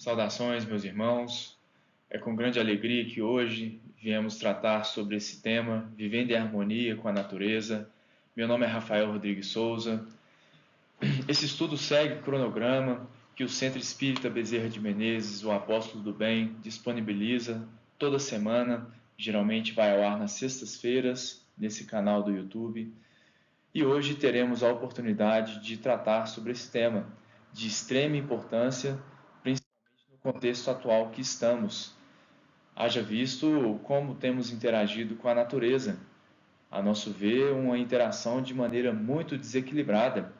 Saudações, meus irmãos. É com grande alegria que hoje viemos tratar sobre esse tema, vivendo em harmonia com a natureza. Meu nome é Rafael Rodrigues Souza. Esse estudo segue o cronograma que o Centro Espírita Bezerra de Menezes, o Apóstolo do Bem, disponibiliza toda semana. Geralmente vai ao ar nas sextas-feiras, nesse canal do YouTube. E hoje teremos a oportunidade de tratar sobre esse tema, de extrema importância, principalmente no contexto atual que estamos. Haja visto como temos interagido com a natureza. A nosso ver, uma interação de maneira muito desequilibrada.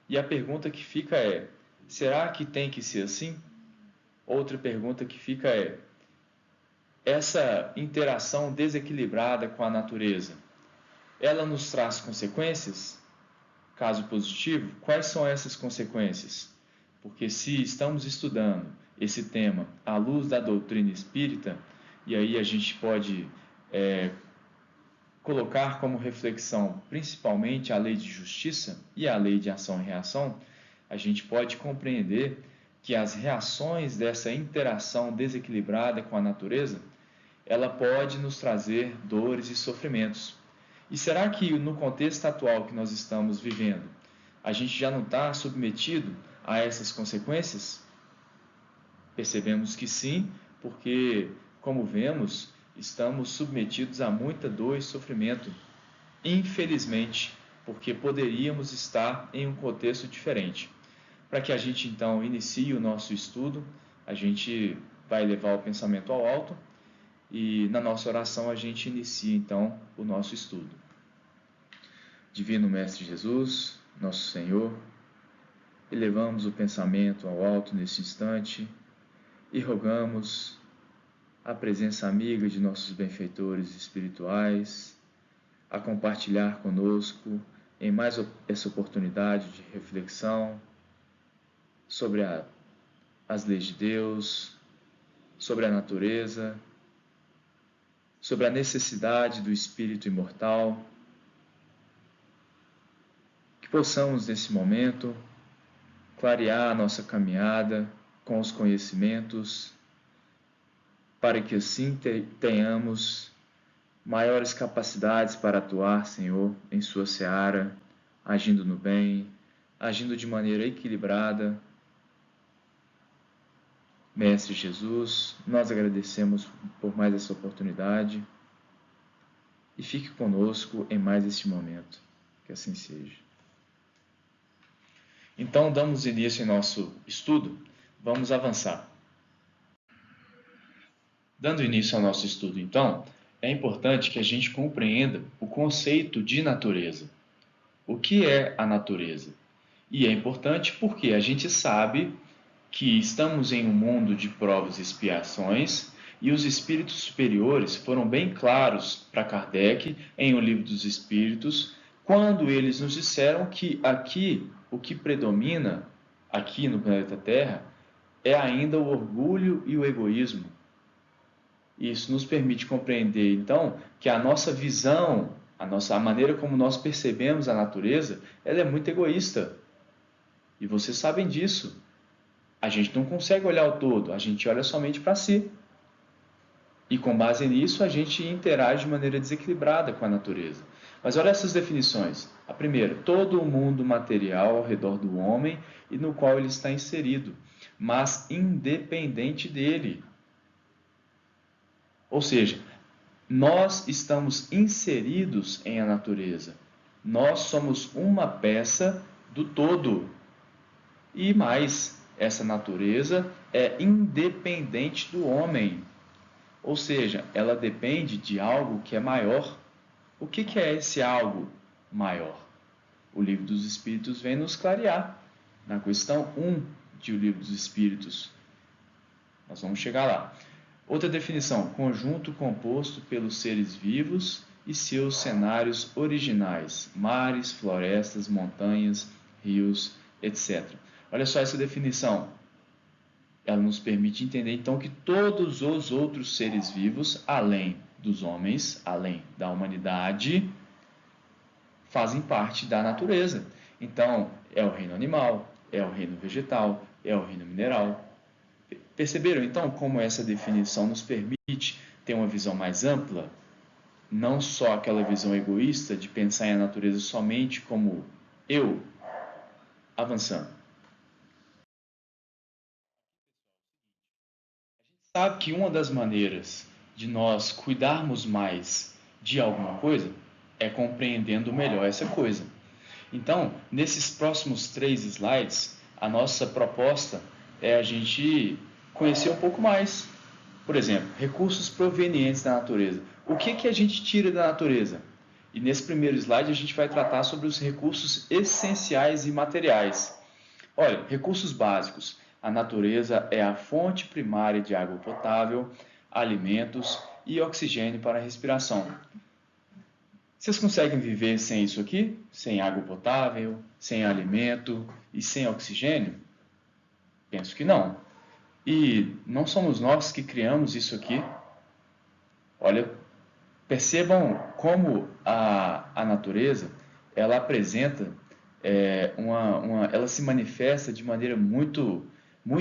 E a pergunta que fica é: será que tem que ser assim? Outra pergunta que fica é: essa interação desequilibrada com a natureza, ela nos traz consequências? Caso positivo, quais são essas consequências? Porque se estamos estudando esse tema à luz da doutrina espírita, e aí a gente pode colocar como reflexão principalmente a lei de justiça e a lei de ação e reação, a gente pode compreender que as reações dessa interação desequilibrada com a natureza, ela pode nos trazer dores e sofrimentos. E será que no contexto atual que nós estamos vivendo, a gente já não está submetido a essas consequências? Percebemos que sim, porque, como vemos, estamos submetidos a muita dor e sofrimento, infelizmente, porque poderíamos estar em um contexto diferente. Para que a gente então inicie o nosso estudo, a gente vai levar o pensamento ao alto e na nossa oração a gente inicia então o nosso estudo. Divino Mestre Jesus, nosso Senhor, elevamos o pensamento ao alto neste instante e rogamos a presença amiga de nossos benfeitores espirituais a compartilhar conosco em mais essa oportunidade de reflexão sobre as leis de Deus, sobre a natureza, sobre a necessidade do espírito imortal. Que possamos, nesse momento, clarear a nossa caminhada com os conhecimentos, para que assim tenhamos maiores capacidades para atuar, Senhor, em Sua seara, agindo no bem, agindo de maneira equilibrada. Mestre Jesus, nós agradecemos por mais essa oportunidade e fique conosco em mais este momento. Que assim seja. Então, damos início em nosso estudo. Vamos avançar. Dando início ao nosso estudo, então, é importante que a gente compreenda o conceito de natureza. O que é a natureza? E é importante porque a gente sabe que estamos em um mundo de provas e expiações e os espíritos superiores foram bem claros para Kardec em O Livro dos Espíritos, quando eles nos disseram que aqui o que predomina, aqui no planeta Terra, é ainda o orgulho e o egoísmo. Isso nos permite compreender, então, que a nossa visão, a maneira como nós percebemos a natureza, ela é muito egoísta. E vocês sabem disso. A gente não consegue olhar o todo, a gente olha somente para si. E com base nisso, a gente interage de maneira desequilibrada com a natureza. Mas olha essas definições. A primeira, todo o mundo material ao redor do homem e no qual ele está inserido, mas independente dele. Ou seja, nós estamos inseridos em a natureza. Nós somos uma peça do todo. E mais, essa natureza é independente do homem. Ou seja, ela depende de algo que é maior. O que é esse algo maior? O Livro dos Espíritos vem nos clarear. Na questão 1 de O Livro dos Espíritos. Nós vamos chegar lá. Outra definição: conjunto composto pelos seres vivos e seus cenários originais, mares, florestas, montanhas, rios, etc. Olha só essa definição. Ela nos permite entender então que todos os outros seres vivos, além dos homens, além da humanidade, fazem parte da natureza. Então, é o reino animal, é o reino vegetal, é o reino mineral. Perceberam então como essa definição nos permite ter uma visão mais ampla? Não só aquela visão egoísta de pensar em a natureza somente como eu, avançando. Sabe que uma das maneiras de nós cuidarmos mais de alguma coisa é compreendendo melhor essa coisa. Então, nesses próximos 3 slides, a nossa proposta é a gente conhecer um pouco mais. Por exemplo, recursos provenientes da natureza. O que a gente tira da natureza? E nesse primeiro slide a gente vai tratar sobre os recursos essenciais e materiais. Olha, recursos básicos. A natureza é a fonte primária de água potável, alimentos e oxigênio para a respiração. Vocês conseguem viver sem isso aqui? Sem água potável, sem alimento e sem oxigênio? Penso que não. E não somos nós que criamos isso aqui. Olha, percebam como a natureza ela apresenta, ela se manifesta de maneira muito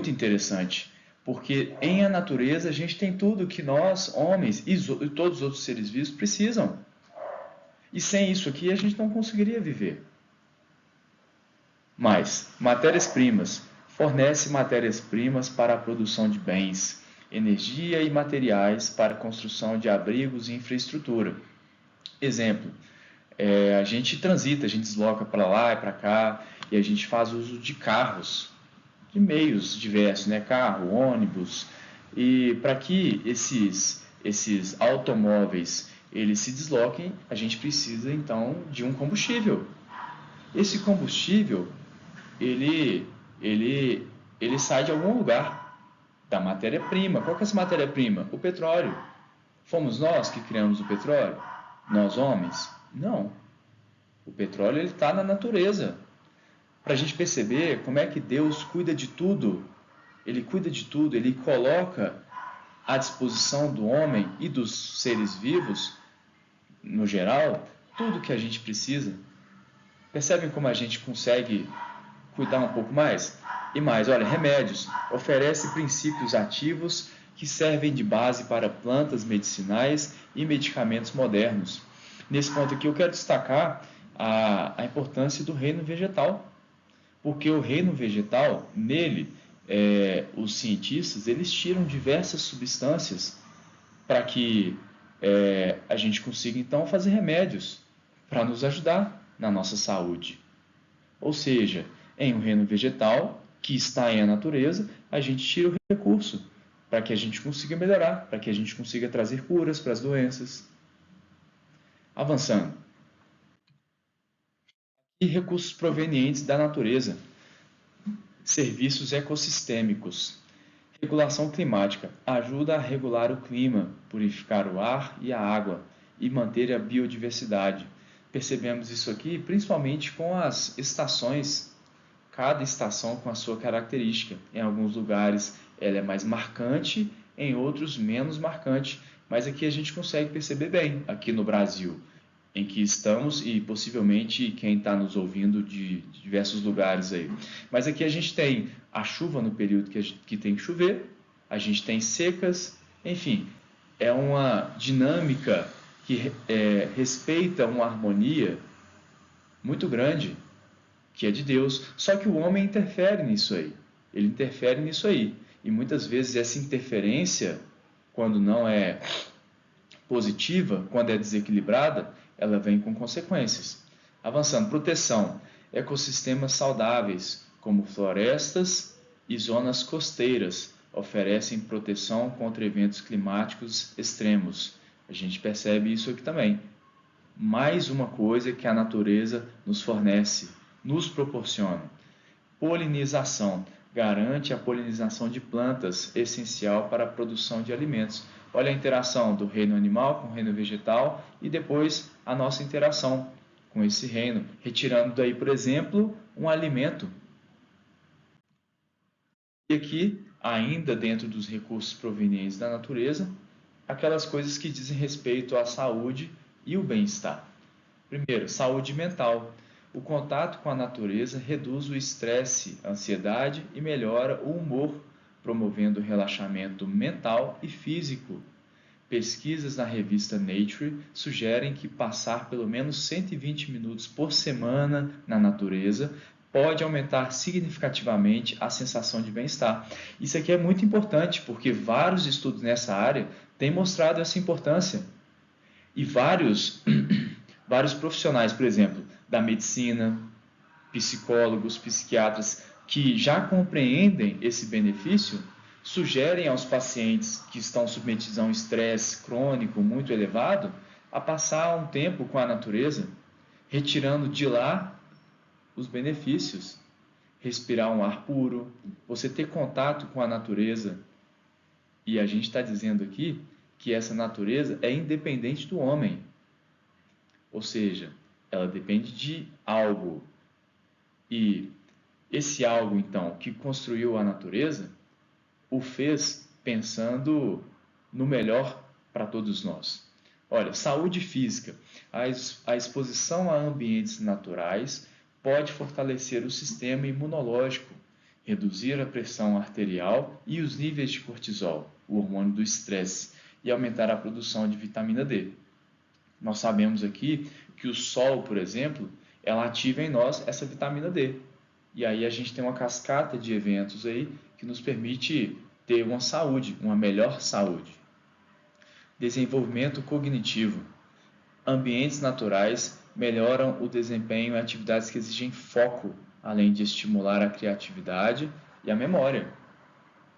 interessante. Porque em a natureza a gente tem tudo que nós, homens e todos os outros seres vivos precisam. E sem isso aqui a gente não conseguiria viver. Mas, matérias-primas. Fornece matérias-primas para a produção de bens, energia e materiais para a construção de abrigos e infraestrutura. Exemplo, a gente transita, a gente desloca para lá e para cá, e a gente faz uso de carros, de meios diversos, né? Carro, ônibus. E para que esses automóveis eles se desloquem, a gente precisa então de um combustível. Esse combustível ele sai de algum lugar, da matéria-prima. Qual que é essa matéria-prima? O petróleo. Fomos nós que criamos o petróleo? Nós homens? Não. O petróleo está na natureza. Para a gente perceber como é que Deus cuida de tudo, Ele cuida de tudo, Ele coloca à disposição do homem e dos seres vivos, no geral, tudo que a gente precisa. Percebem como a gente consegue cuidar um pouco mais? E mais, olha, remédios. Oferece princípios ativos que servem de base para plantas medicinais e medicamentos modernos. Nesse ponto aqui eu quero destacar a importância do reino vegetal. Porque o reino vegetal, nele, os cientistas, eles tiram diversas substâncias para que a gente consiga, então, fazer remédios para nos ajudar na nossa saúde. Ou seja, em um reino vegetal, que está em a natureza, a gente tira o recurso para que a gente consiga melhorar, para que a gente consiga trazer curas para as doenças. Avançando. E recursos provenientes da natureza. Serviços ecossistêmicos. Regulação climática. Ajuda a regular o clima, purificar o ar e a água e manter a biodiversidade. Percebemos isso aqui principalmente com as estações, cada estação com a sua característica. Em alguns lugares ela é mais marcante, em outros menos marcante, mas aqui a gente consegue perceber bem, aqui no Brasil, em que estamos e possivelmente quem está nos ouvindo de diversos lugares aí. Mas aqui a gente tem a chuva no período que tem que chover, a gente tem secas, enfim, é uma dinâmica que respeita uma harmonia muito grande, que é de Deus. Só que o homem interfere nisso aí. Ele interfere nisso aí. E muitas vezes essa interferência, quando não é positiva, quando é desequilibrada, ela vem com consequências. Avançando, proteção. Ecossistemas saudáveis, como florestas e zonas costeiras, oferecem proteção contra eventos climáticos extremos. A gente percebe isso aqui também. Mais uma coisa que a natureza nos fornece, nos proporciona. Polinização. Garante a polinização de plantas, essencial para a produção de alimentos. Olha a interação do reino animal com o reino vegetal e depois a nossa interação com esse reino, retirando daí, por exemplo, um alimento. E aqui, ainda dentro dos recursos provenientes da natureza, aquelas coisas que dizem respeito à saúde e o bem-estar. Primeiro, saúde mental. O contato com a natureza reduz o estresse, a ansiedade e melhora o humor, promovendo relaxamento mental e físico. Pesquisas na revista Nature sugerem que passar pelo menos 120 minutos por semana na natureza pode aumentar significativamente a sensação de bem-estar. Isso aqui é muito importante, porque vários estudos nessa área têm mostrado essa importância. E vários profissionais, por exemplo, da medicina, psicólogos, psiquiatras, que já compreendem esse benefício, sugerem aos pacientes que estão submetidos a um estresse crônico muito elevado a passar um tempo com a natureza, retirando de lá os benefícios. Respirar um ar puro, você ter contato com a natureza. E a gente está dizendo aqui que essa natureza é independente do homem. Ou seja, ela depende de algo. E esse algo, então, que construiu a natureza, o fez pensando no melhor para todos nós. Olha, saúde física. A exposição a ambientes naturais pode fortalecer o sistema imunológico, reduzir a pressão arterial e os níveis de cortisol, o hormônio do estresse, e aumentar a produção de vitamina D. Nós sabemos aqui que o sol, por exemplo, ela ativa em nós essa vitamina D. E aí a gente tem uma cascata de eventos aí que nos permite ter uma saúde, uma melhor saúde. Desenvolvimento cognitivo. Ambientes naturais melhoram o desempenho em atividades que exigem foco, além de estimular a criatividade e a memória.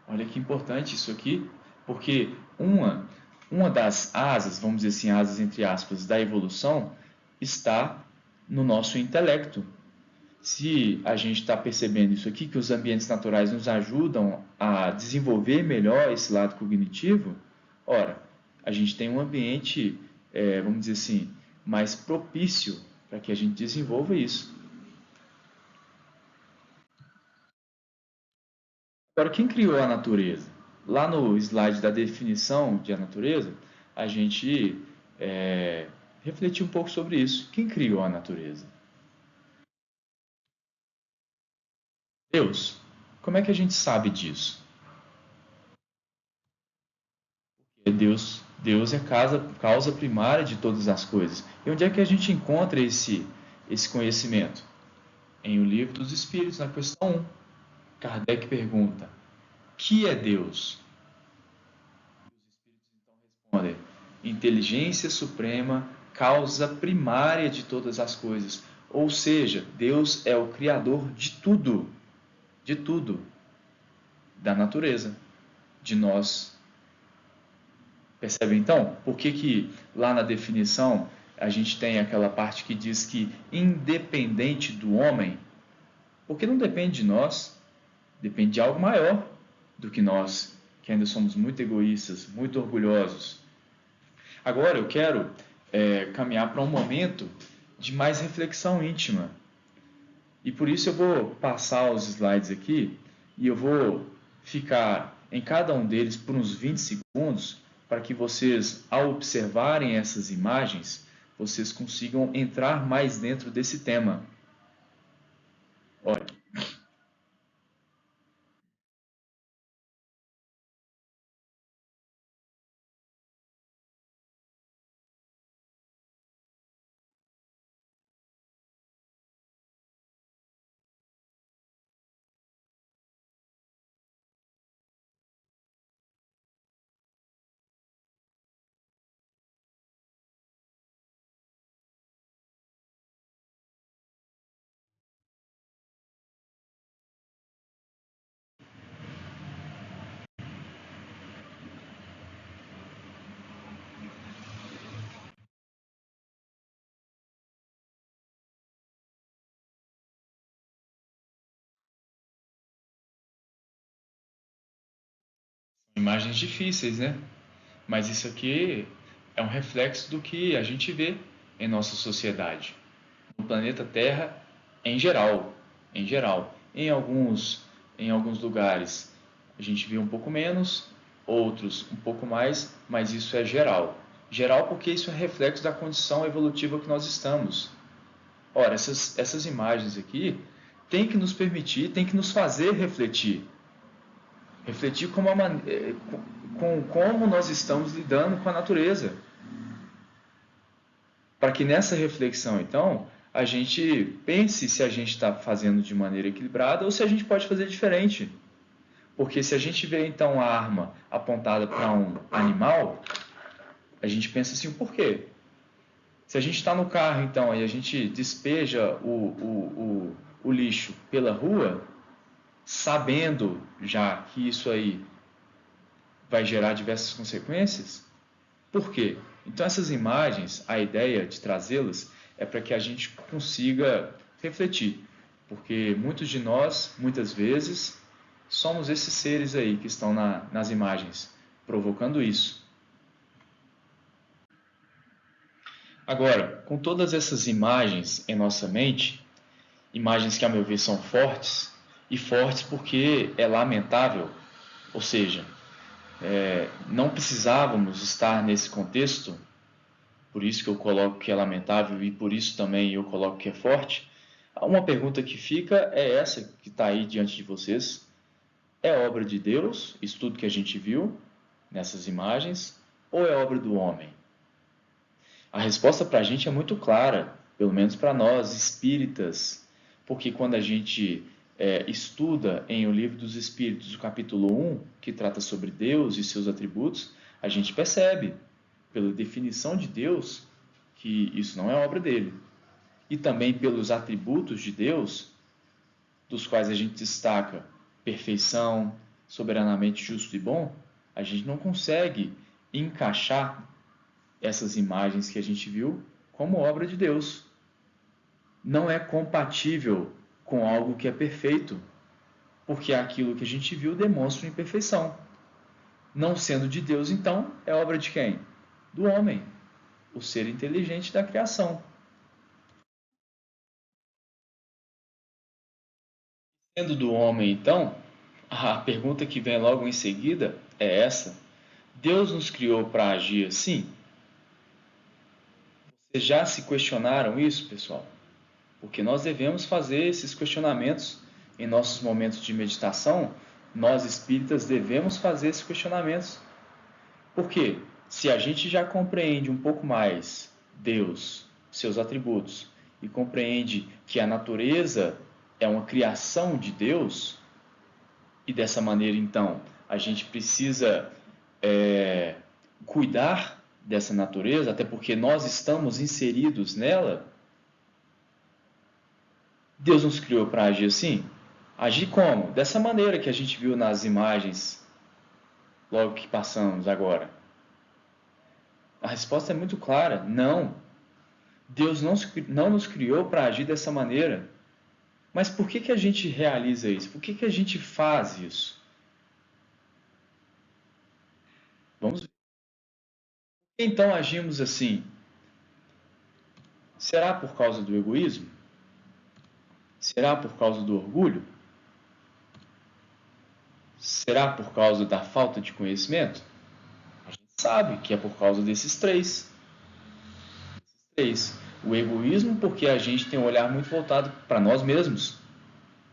Olha que importante isso aqui, porque uma das asas, vamos dizer assim, asas entre aspas, da evolução, está no nosso intelecto. Se a gente está percebendo isso aqui, que os ambientes naturais nos ajudam a desenvolver melhor esse lado cognitivo, ora, a gente tem um ambiente, vamos dizer assim, mais propício para que a gente desenvolva isso. Agora, quem criou a natureza? Lá no slide da definição de a natureza, a gente refletiu um pouco sobre isso. Quem criou a natureza? Deus. Como é que a gente sabe disso? Deus é a causa primária de todas as coisas. E onde é que a gente encontra esse conhecimento? Em O Livro dos Espíritos, na questão 1. Kardec pergunta: que é Deus? Os Espíritos então respondem: inteligência suprema, causa primária de todas as coisas. Ou seja, Deus é o criador de tudo, da natureza, de nós. Percebe então? Por que lá na definição a gente tem aquela parte que diz que independente do homem? Porque não depende de nós, depende de algo maior do que nós, que ainda somos muito egoístas, muito orgulhosos. Agora eu quero caminhar para um momento de mais reflexão íntima. E por isso eu vou passar os slides aqui e eu vou ficar em cada um deles por uns 20 segundos, para que vocês, ao observarem essas imagens, vocês consigam entrar mais dentro desse tema. Olha. Imagens difíceis, né? Mas isso aqui é um reflexo do que a gente vê em nossa sociedade, no planeta Terra em geral, Em alguns lugares a gente vê um pouco menos, outros um pouco mais, mas isso é geral. Geral porque isso é reflexo da condição evolutiva que nós estamos. Ora, essas imagens aqui têm que nos permitir, têm que nos fazer refletir. Refletir com como nós estamos lidando com a natureza. Para que nessa reflexão, então, a gente pense se a gente está fazendo de maneira equilibrada ou se a gente pode fazer diferente. Porque se a gente vê, então, a arma apontada para um animal, a gente pensa assim, por quê? Se a gente está no carro, então, e a gente despeja o lixo pela rua, sabendo já que isso aí vai gerar diversas consequências, por quê? Então, essas imagens, a ideia de trazê-las é para que a gente consiga refletir, porque muitos de nós, muitas vezes, somos esses seres aí que estão nas imagens, provocando isso. Agora, com todas essas imagens em nossa mente, imagens que, a meu ver, são fortes, e fortes porque é lamentável, ou seja, não precisávamos estar nesse contexto, por isso que eu coloco que é lamentável e por isso também eu coloco que é forte. Uma pergunta que fica é essa que está aí diante de vocês. É obra de Deus, isso tudo que a gente viu nessas imagens, ou é obra do homem? A resposta para a gente é muito clara, pelo menos para nós, espíritas, porque quando a gente estuda em O Livro dos Espíritos, o capítulo 1, que trata sobre Deus e seus atributos, a gente percebe, pela definição de Deus, que isso não é obra dele. E também pelos atributos de Deus, dos quais a gente destaca perfeição, soberanamente justo e bom, a gente não consegue encaixar essas imagens que a gente viu como obra de Deus. Não é compatível com algo que é perfeito, porque aquilo que a gente viu demonstra imperfeição. Não sendo de Deus, então, é obra de quem? Do homem, o ser inteligente da criação. Sendo do homem, então, a pergunta que vem logo em seguida é essa: Deus nos criou para agir assim? Vocês já se questionaram isso, pessoal? Porque nós devemos fazer esses questionamentos em nossos momentos de meditação. Nós espíritas devemos fazer esses questionamentos. Porque se a gente já compreende um pouco mais Deus, seus atributos, e compreende que a natureza é uma criação de Deus, e dessa maneira, então, a gente precisa cuidar dessa natureza, até porque nós estamos inseridos nela. Deus nos criou para agir assim? Agir como? Dessa maneira que a gente viu nas imagens logo que passamos agora. A resposta é muito clara: não. Deus não nos criou para agir dessa maneira. Mas por que a gente realiza isso? Por que a gente faz isso? Vamos ver. Por que então agimos assim? Será por causa do egoísmo? Será por causa do orgulho? Será por causa da falta de conhecimento? A gente sabe que é por causa desses três. O egoísmo, porque a gente tem um olhar muito voltado para nós mesmos.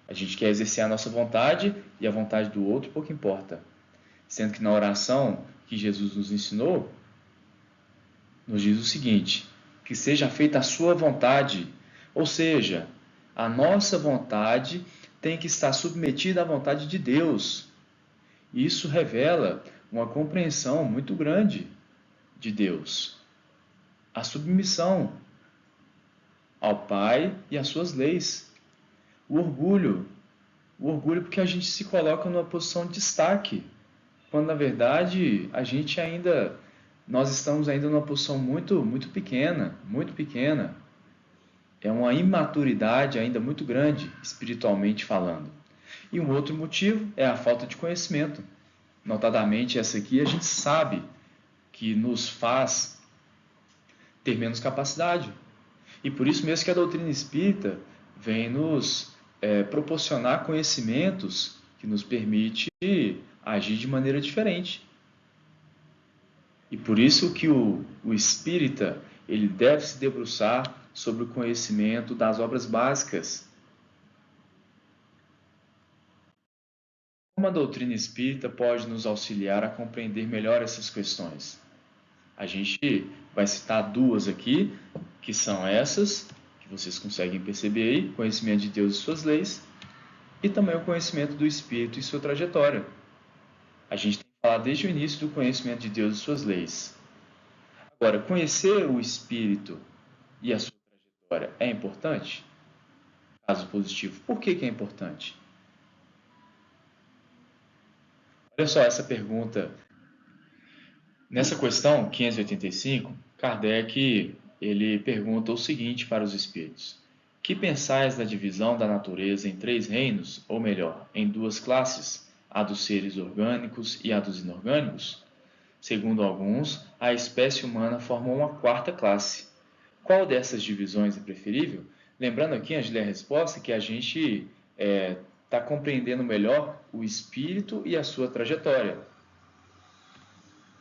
A gente quer exercer a nossa vontade e a vontade do outro pouco importa. Sendo que na oração que Jesus nos ensinou, nos diz o seguinte: que seja feita a sua vontade. Ou seja, a nossa vontade tem que estar submetida à vontade de Deus. E isso revela uma compreensão muito grande de Deus. A submissão ao Pai e às suas leis. O orgulho porque a gente se coloca numa posição de destaque, quando na verdade nós estamos ainda numa posição muito pequena, muito pequena. É uma imaturidade ainda muito grande, espiritualmente falando. E um outro motivo é a falta de conhecimento. Notadamente, essa aqui a gente sabe que nos faz ter menos capacidade. E por isso mesmo que a doutrina espírita vem nos proporcionar conhecimentos que nos permite agir de maneira diferente. E por isso que o espírita ele deve se debruçar sobre o conhecimento das obras básicas. Como a doutrina espírita pode nos auxiliar a compreender melhor essas questões? A gente vai citar duas aqui, que são essas, que vocês conseguem perceber aí: conhecimento de Deus e suas leis, e também o conhecimento do Espírito e sua trajetória. A gente tem que falar desde o início do conhecimento de Deus e suas leis. Agora, conhecer o Espírito e a sua trajetória é importante? Caso positivo, por que é importante? Olha só essa pergunta. Nessa questão 585, Kardec ele pergunta o seguinte para os espíritos: que pensais da divisão da natureza em três reinos, ou melhor, em duas classes, a dos seres orgânicos e a dos inorgânicos? Segundo alguns, a espécie humana forma uma quarta classe. Qual dessas divisões é preferível? Lembrando aqui, antes de ler a resposta, que a gente está compreendendo melhor o espírito e a sua trajetória.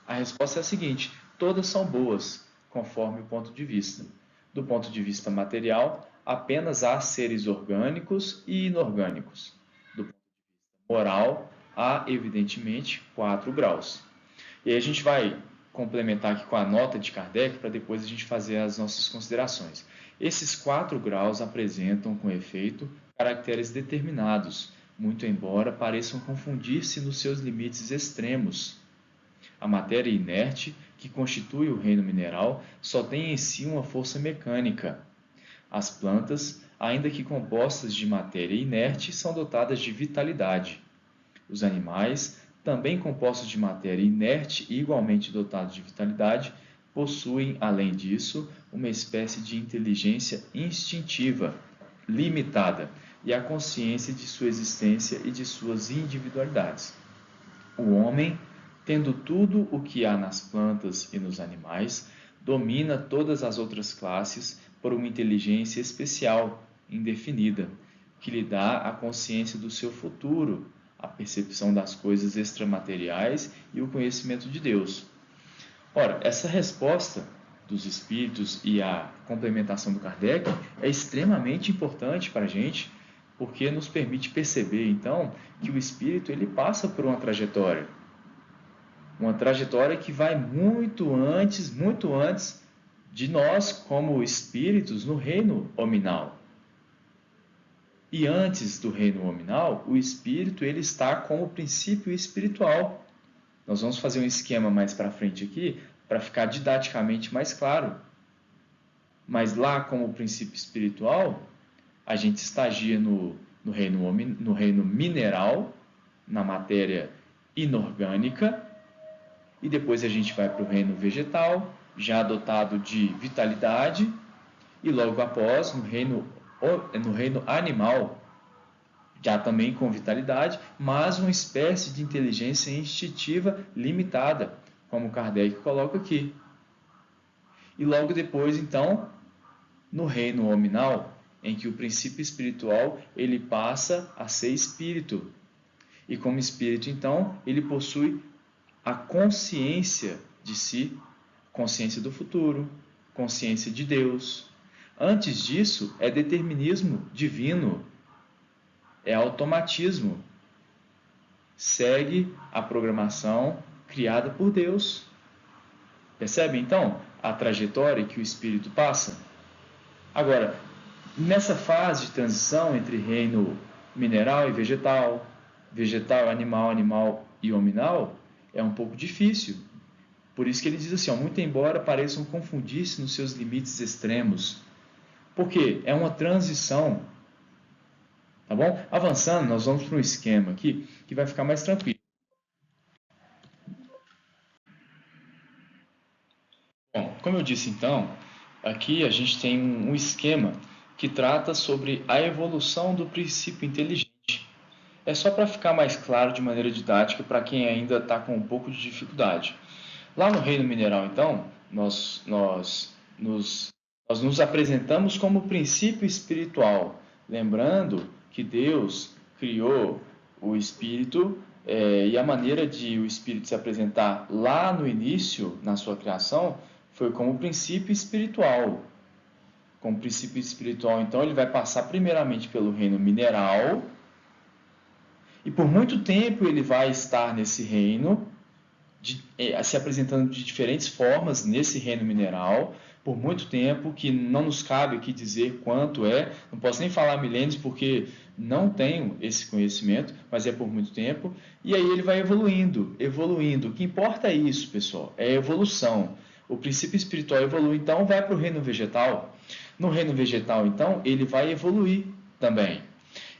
A resposta é a seguinte: todas são boas, conforme o ponto de vista. Do ponto de vista material, apenas há seres orgânicos e inorgânicos. Do ponto de vista moral, há, evidentemente, 4 graus. E aí a gente vai complementar aqui com a nota de Kardec para depois a gente fazer as nossas considerações. Esses 4 graus apresentam, com efeito, caracteres determinados, muito embora pareçam confundir-se nos seus limites extremos. A matéria inerte, que constitui o reino mineral, só tem em si uma força mecânica. As plantas, ainda que compostas de matéria inerte, são dotadas de vitalidade. Os animais, também compostos de matéria inerte e igualmente dotados de vitalidade, possuem, além disso, uma espécie de inteligência instintiva, limitada, e a consciência de sua existência e de suas individualidades. O homem, tendo tudo o que há nas plantas e nos animais, domina todas as outras classes por uma inteligência especial, indefinida, que lhe dá a consciência do seu futuro, a percepção das coisas extramateriais e o conhecimento de Deus. Ora, essa resposta dos espíritos e a complementação do Kardec é extremamente importante para a gente, porque nos permite perceber, então, que o espírito ele passa por uma trajetória que vai muito antes de nós como espíritos no reino hominal. E antes do reino hominal, o espírito ele está como princípio espiritual. Nós vamos fazer um esquema mais para frente aqui, para ficar didaticamente mais claro. Mas lá, como princípio espiritual, a gente estagia no reino mineral, na matéria inorgânica, e depois a gente vai para o reino vegetal, já dotado de vitalidade, e logo após, no reino animal, já também com vitalidade, mas uma espécie de inteligência instintiva limitada, como Kardec coloca aqui. E logo depois, então, no reino hominal, em que o princípio espiritual ele passa a ser espírito. E como espírito, então, ele possui a consciência de si, consciência do futuro, consciência de Deus. Antes disso, é determinismo divino, é automatismo. Segue a programação criada por Deus. Percebe, então, a trajetória que o espírito passa? Agora, nessa fase de transição entre reino mineral e vegetal, vegetal, animal e hominal, é um pouco difícil. Por isso que ele diz assim, muito embora pareçam confundir-se nos seus limites extremos. Porque é uma transição. Tá bom? Avançando, nós vamos para um esquema aqui que vai ficar mais tranquilo. Bom, como eu disse então, aqui a gente tem um esquema que trata sobre a evolução do princípio inteligente. É só para ficar mais claro de maneira didática para quem ainda está com um pouco de dificuldade. Lá no reino mineral, então, nós nos apresentamos como princípio espiritual, lembrando que Deus criou o espírito e a maneira de o espírito se apresentar lá no início, na sua criação, foi como princípio espiritual. Como princípio espiritual, então, ele vai passar primeiramente pelo reino mineral E por muito tempo ele vai estar nesse reino, se apresentando de diferentes formas nesse reino mineral, por muito tempo, que não nos cabe aqui dizer quanto é, não posso nem falar milênios porque não tenho esse conhecimento, mas é por muito tempo, e aí ele vai evoluindo, evoluindo. O que importa é isso, pessoal, é a evolução. O princípio espiritual evolui, então vai para o reino vegetal. No reino vegetal, então, ele vai evoluir também.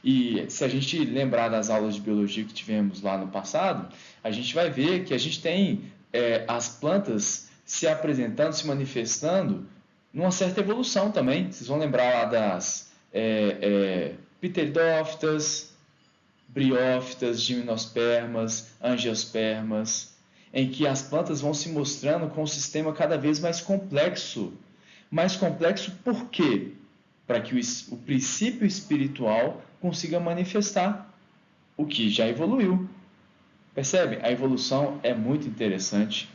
E se a gente lembrar das aulas de biologia que tivemos lá no passado, a gente vai ver que a gente tem as plantas se apresentando, se manifestando numa certa evolução também. Vocês vão lembrar lá das pteridófitas, briófitas, gimnospermas, angiospermas, em que as plantas vão se mostrando com um sistema cada vez mais complexo. Mais complexo por quê? Para que o princípio espiritual consiga manifestar o que já evoluiu. Percebe? A evolução é muito interessante.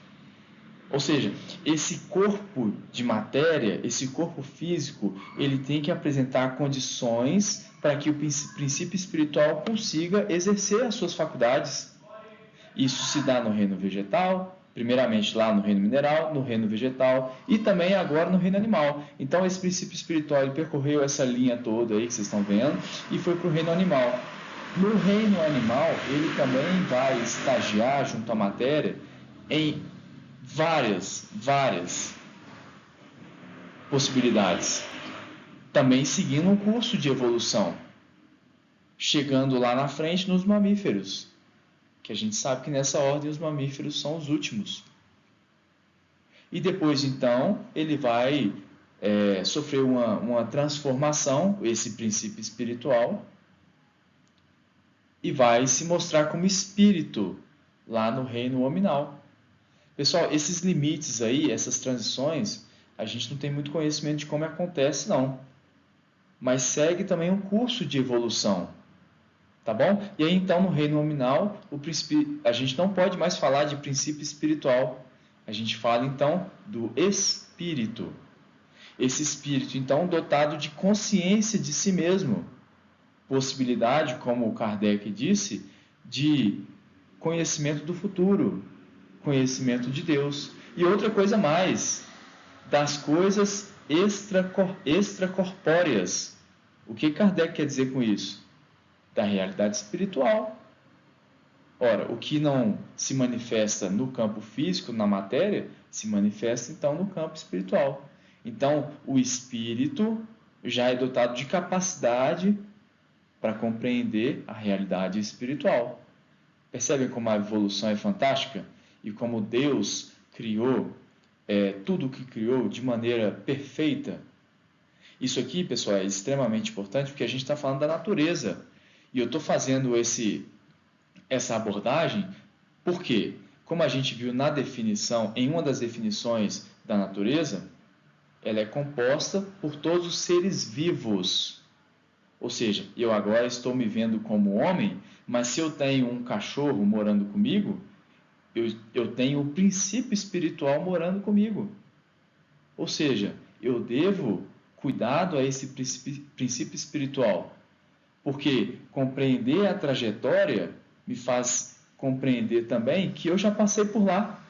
Ou seja, esse corpo de matéria, esse corpo físico, ele tem que apresentar condições para que o princípio espiritual consiga exercer as suas faculdades. Isso se dá no reino vegetal, primeiramente lá no reino mineral, no reino vegetal e também agora no reino animal. Então esse princípio espiritual ele percorreu essa linha toda aí que vocês estão vendo e foi para o reino animal. No reino animal ele também vai estagiar junto à matéria em várias possibilidades, também seguindo um curso de evolução, chegando lá na frente nos mamíferos, que a gente sabe que nessa ordem os mamíferos são os últimos. E depois, então, ele vai sofrer uma transformação, esse princípio espiritual, e vai se mostrar como espírito lá no reino hominal. Pessoal, esses limites aí, essas transições, a gente não tem muito conhecimento de como acontece, não. Mas segue também um curso de evolução. Tá bom? E aí, então, no reino nominal, a gente não pode mais falar de princípio espiritual. A gente fala, então, do espírito. Esse espírito, então, dotado de consciência de si mesmo. Possibilidade, como o Kardec disse, de conhecimento do futuro, conhecimento de Deus. E outra coisa mais, das coisas extracorpóreas. O que Kardec quer dizer com isso? Da realidade espiritual. Ora, o que não se manifesta no campo físico, na matéria, se manifesta então no campo espiritual. Então, o espírito já é dotado de capacidade para compreender a realidade espiritual. Percebem como a evolução é fantástica? E como Deus criou tudo o que criou de maneira perfeita? Isso aqui, pessoal, é extremamente importante porque a gente está falando da natureza. E eu estou fazendo essa abordagem porque, como a gente viu na definição, em uma das definições da natureza, ela é composta por todos os seres vivos. Ou seja, eu agora estou me vendo como homem, mas se eu tenho um cachorro morando comigo, eu tenho o princípio espiritual morando comigo. Ou seja, eu devo cuidado a esse princípio espiritual. Porque compreender a trajetória me faz compreender também que eu já passei por lá.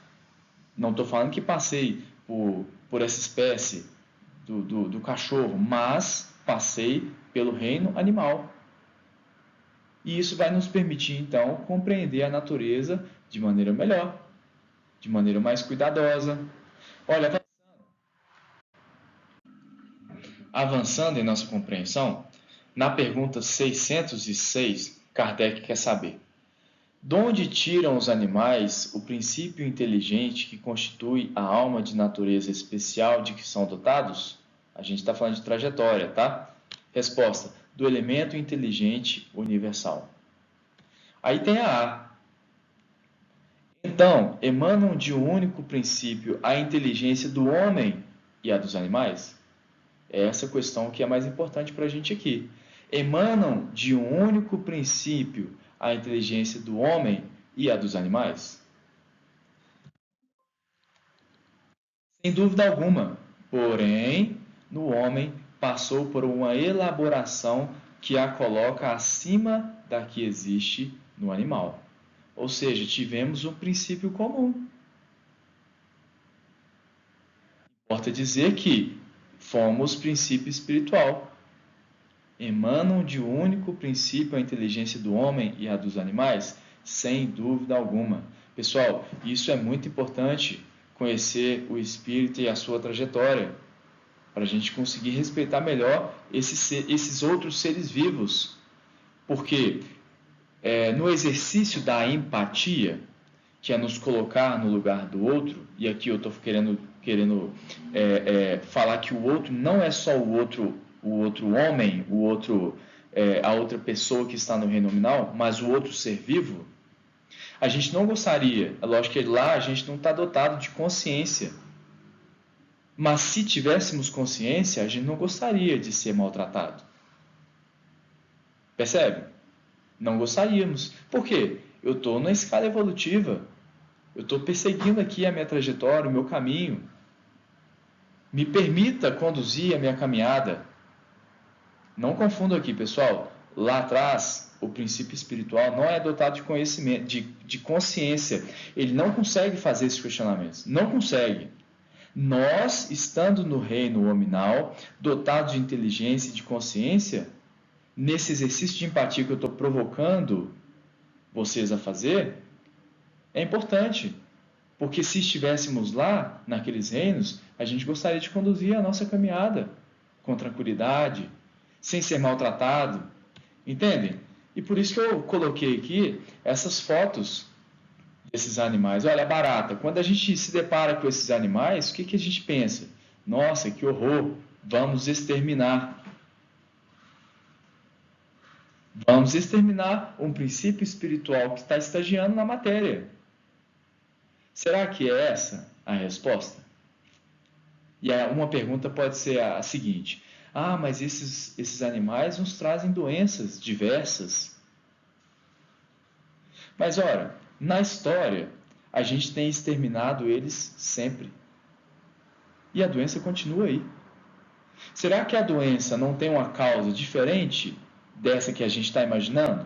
Não estou falando que passei por essa espécie do cachorro, mas passei pelo reino animal. E isso vai nos permitir, então, compreender a natureza de maneira melhor, de maneira mais cuidadosa. Olha, avançando em nossa compreensão, na pergunta 606, Kardec quer saber: de onde tiram os animais o princípio inteligente que constitui a alma de natureza especial de que são dotados? A gente está falando de trajetória, tá? Resposta: do elemento inteligente universal. Aí tem a A. Então, emanam de um único princípio a inteligência do homem e a dos animais? É essa questão que é mais importante para a gente aqui. Emanam de um único princípio a inteligência do homem e a dos animais? Sem dúvida alguma. Porém, no homem passou por uma elaboração que a coloca acima da que existe no animal. Ou seja, tivemos um princípio comum. Importa dizer que fomos princípio espiritual. Emanam de um único princípio a inteligência do homem e a dos animais? Sem dúvida alguma. Pessoal, isso é muito importante, conhecer o espírito e a sua trajetória, para a gente conseguir respeitar melhor esses outros seres vivos. Porque no exercício da empatia, que é nos colocar no lugar do outro, e aqui eu estou querendo falar que o outro não é só o outro homem, a outra pessoa que está no reino nominal, mas o outro ser vivo. A gente não gostaria, é lógico que lá a gente não está dotado de consciência, mas se tivéssemos consciência, a gente não gostaria de ser maltratado. Percebe? Não gostaríamos. Por quê? Eu estou na escala evolutiva. Eu estou perseguindo aqui a minha trajetória, o meu caminho. Me permita conduzir a minha caminhada. Não confunda aqui, pessoal. Lá atrás, o princípio espiritual não é dotado de conhecimento, de consciência. Ele não consegue fazer esses questionamentos. Não consegue. Nós, estando no reino nominal, dotados de inteligência e de consciência, nesse exercício de empatia que eu estou provocando vocês a fazer, é importante. Porque se estivéssemos lá, naqueles reinos, a gente gostaria de conduzir a nossa caminhada com tranquilidade, sem ser maltratado. Entendem? E por isso que eu coloquei aqui essas fotos desses animais. Olha, a barata. Quando a gente se depara com esses animais, o que a gente pensa? Nossa, que horror! Vamos exterminar. Vamos exterminar um princípio espiritual que está estagiando na matéria. Será que é essa a resposta? E uma pergunta pode ser a seguinte: mas esses animais nos trazem doenças diversas. Mas ora, na história, a gente tem exterminado eles sempre. E a doença continua aí. Será que a doença não tem uma causa diferente dessa que a gente está imaginando?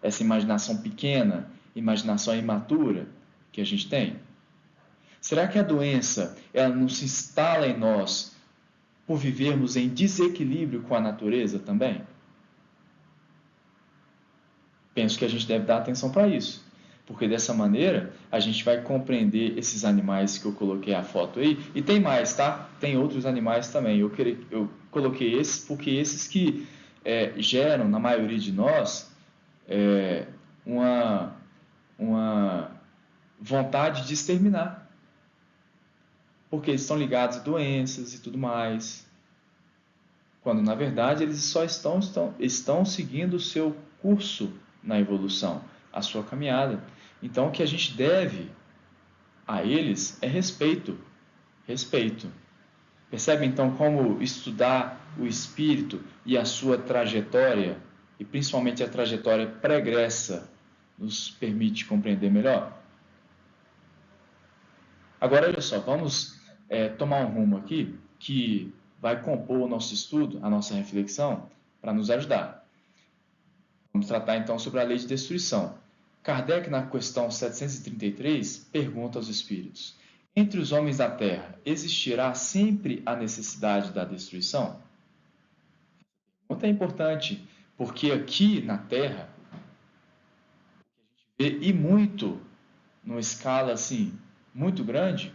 Essa imaginação pequena, imaginação imatura que a gente tem? Será que a doença ela não se instala em nós por vivermos em desequilíbrio com a natureza também? Penso que a gente deve dar atenção para isso, porque dessa maneira a gente vai compreender esses animais que eu coloquei a foto aí, e tem mais, tá? Tem outros animais também. Eu coloquei esses porque esses que geram na maioria de nós uma vontade de exterminar, porque eles estão ligados a doenças e tudo mais, quando na verdade eles só estão seguindo o seu curso na evolução, a sua caminhada. Então o que a gente deve a eles é respeito. Percebe então como estudar o espírito e a sua trajetória, e principalmente a trajetória pregressa, nos permite compreender melhor? Agora olha só, vamos tomar um rumo aqui que vai compor o nosso estudo, a nossa reflexão, para nos ajudar. Vamos tratar então sobre a lei de destruição. Kardec, na questão 733, pergunta aos espíritos: entre os homens da Terra, existirá sempre a necessidade da destruição? Muito importante, porque aqui na Terra, o que a gente vê, e muito, numa escala assim, muito grande,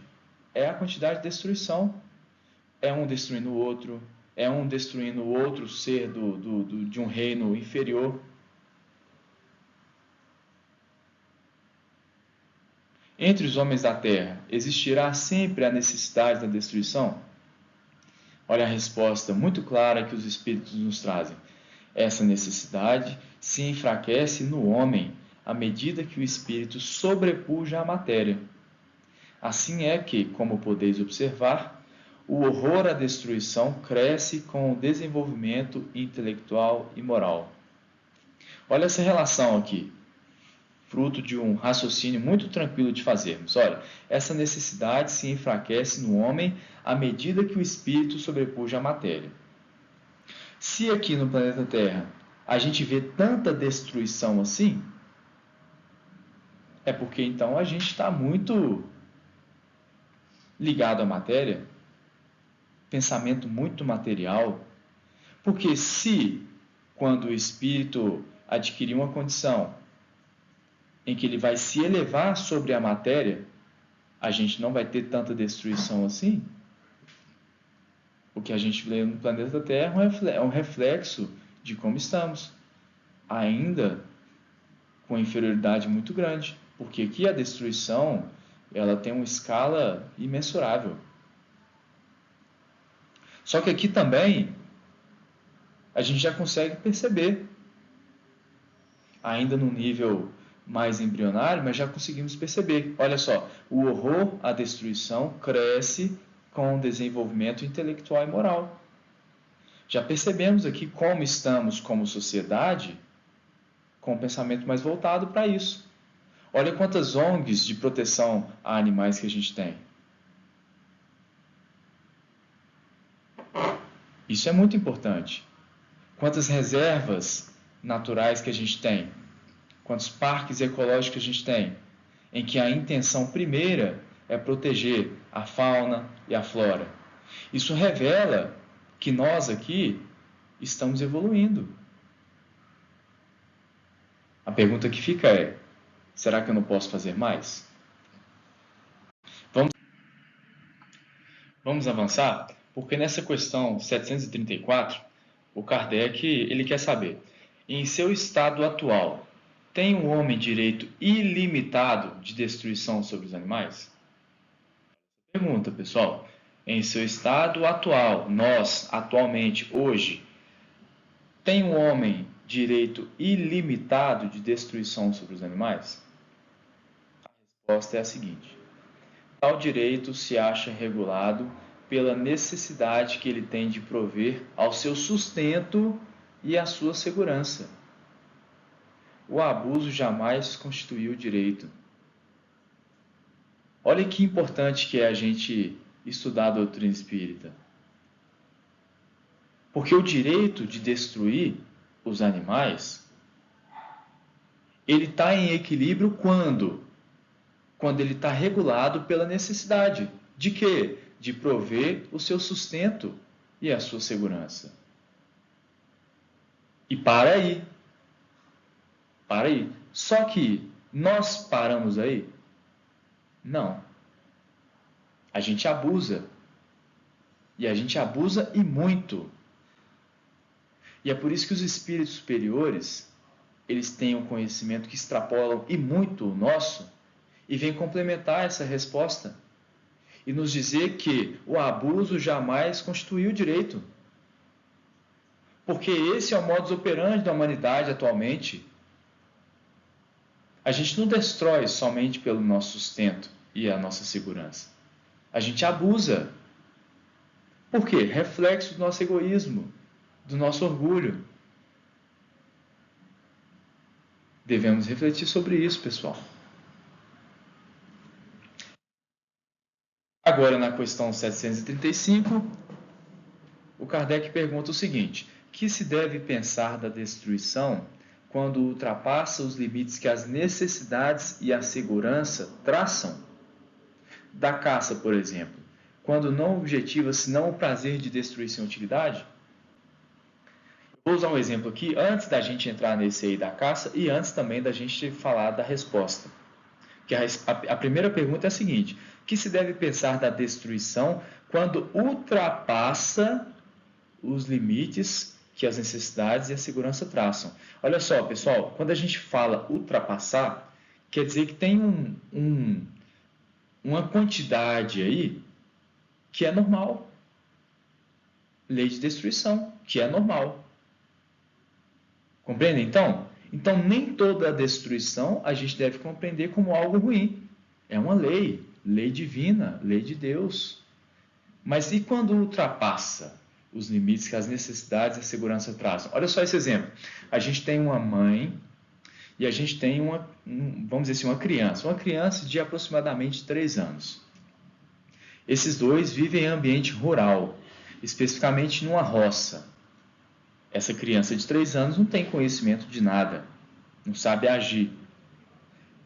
é a quantidade de destruição. É um destruindo o outro, é um destruindo o outro ser de um reino inferior. Entre os homens da Terra, existirá sempre a necessidade da destruição? Olha a resposta muito clara que os Espíritos nos trazem. Essa necessidade se enfraquece no homem à medida que o Espírito sobrepuja a matéria. Assim é que, como podeis observar, o horror à destruição cresce com o desenvolvimento intelectual e moral. Olha essa relação aqui, fruto de um raciocínio muito tranquilo de fazermos. Olha, essa necessidade se enfraquece no homem à medida que o espírito sobrepuja a matéria. Se aqui no planeta Terra a gente vê tanta destruição assim, é porque então a gente está muito ligado à matéria, pensamento muito material, porque se, quando o espírito adquirir uma condição em que ele vai se elevar sobre a matéria, a gente não vai ter tanta destruição assim. O que a gente vê no planeta Terra é um reflexo de como estamos, ainda com inferioridade muito grande, porque aqui a destruição ela tem uma escala imensurável. Só que aqui também a gente já consegue perceber, ainda num nível mais embrionário, mas já conseguimos perceber. Olha só, o horror à destruição cresce com o desenvolvimento intelectual e moral. Já percebemos aqui como estamos como sociedade com o pensamento mais voltado para isso. Olha quantas ONGs de proteção a animais que a gente tem. Isso é muito importante. Quantas reservas naturais que a gente tem, quantos parques ecológicos a gente tem, em que a intenção primeira é proteger a fauna e a flora. Isso revela que nós aqui estamos evoluindo. A pergunta que fica é: será que eu não posso fazer mais? Vamos avançar? Porque nessa questão 734, o Kardec ele quer saber, em seu estado atual, tem o homem direito ilimitado de destruição sobre os animais? Pergunta, pessoal. Em seu estado atual, nós, atualmente, hoje, tem o homem direito ilimitado de destruição sobre os animais? A resposta é a seguinte: tal direito se acha regulado pela necessidade que ele tem de prover ao seu sustento e à sua segurança. O abuso jamais constituiu direito. Olha que importante que é a gente estudar a doutrina espírita. Porque o direito de destruir os animais, ele está em equilíbrio quando? Quando ele está regulado pela necessidade. De quê? De prover o seu sustento e a sua segurança. E para aí. Para aí. Só que nós paramos aí? Não. A gente abusa. E a gente abusa e muito. E é por isso que os espíritos superiores, eles têm um conhecimento que extrapolam e muito o nosso, e vem complementar essa resposta e nos dizer que o abuso jamais constituiu direito. Porque esse é o modus operandi da humanidade atualmente. A gente não destrói somente pelo nosso sustento e a nossa segurança. A gente abusa. Por quê? Reflexo do nosso egoísmo, do nosso orgulho. Devemos refletir sobre isso, pessoal. Agora, na questão 735, o Kardec pergunta o seguinte: que se deve pensar da destruição quando ultrapassa os limites que as necessidades e a segurança traçam? Da caça, por exemplo, quando não objetiva senão o prazer de destruir sem utilidade? Vou usar um exemplo aqui, antes da gente entrar nesse aí da caça e antes também da gente falar da resposta. Que a primeira pergunta é a seguinte: que se deve pensar da destruição quando ultrapassa os limites que as necessidades e a segurança traçam? Olha só, pessoal, quando a gente fala ultrapassar, quer dizer que tem uma quantidade aí que é normal. Lei de destruição, que é normal. Compreende, então? Então, nem toda a destruição a gente deve compreender como algo ruim. É uma lei, lei divina, lei de Deus. Mas e quando ultrapassa os limites que as necessidades e a segurança trazem? Olha só esse exemplo. A gente tem uma mãe e a gente tem vamos dizer assim, uma criança de aproximadamente 3 anos. Esses dois vivem em ambiente rural, especificamente numa roça. Essa criança de 3 anos não tem conhecimento de nada, não sabe agir.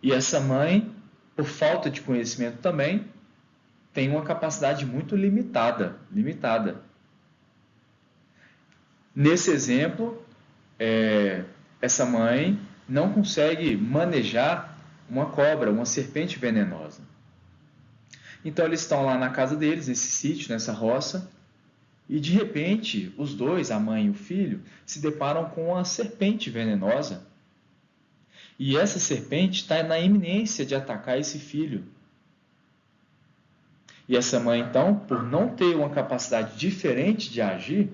E essa mãe, por falta de conhecimento também, tem uma capacidade muito limitada. Nesse exemplo, essa mãe não consegue manejar uma cobra, uma serpente venenosa. Então eles estão lá na casa deles, nesse sítio, nessa roça, e de repente os dois, a mãe e o filho, se deparam com uma serpente venenosa. E essa serpente está na iminência de atacar esse filho. E essa mãe, então, por não ter uma capacidade diferente de agir,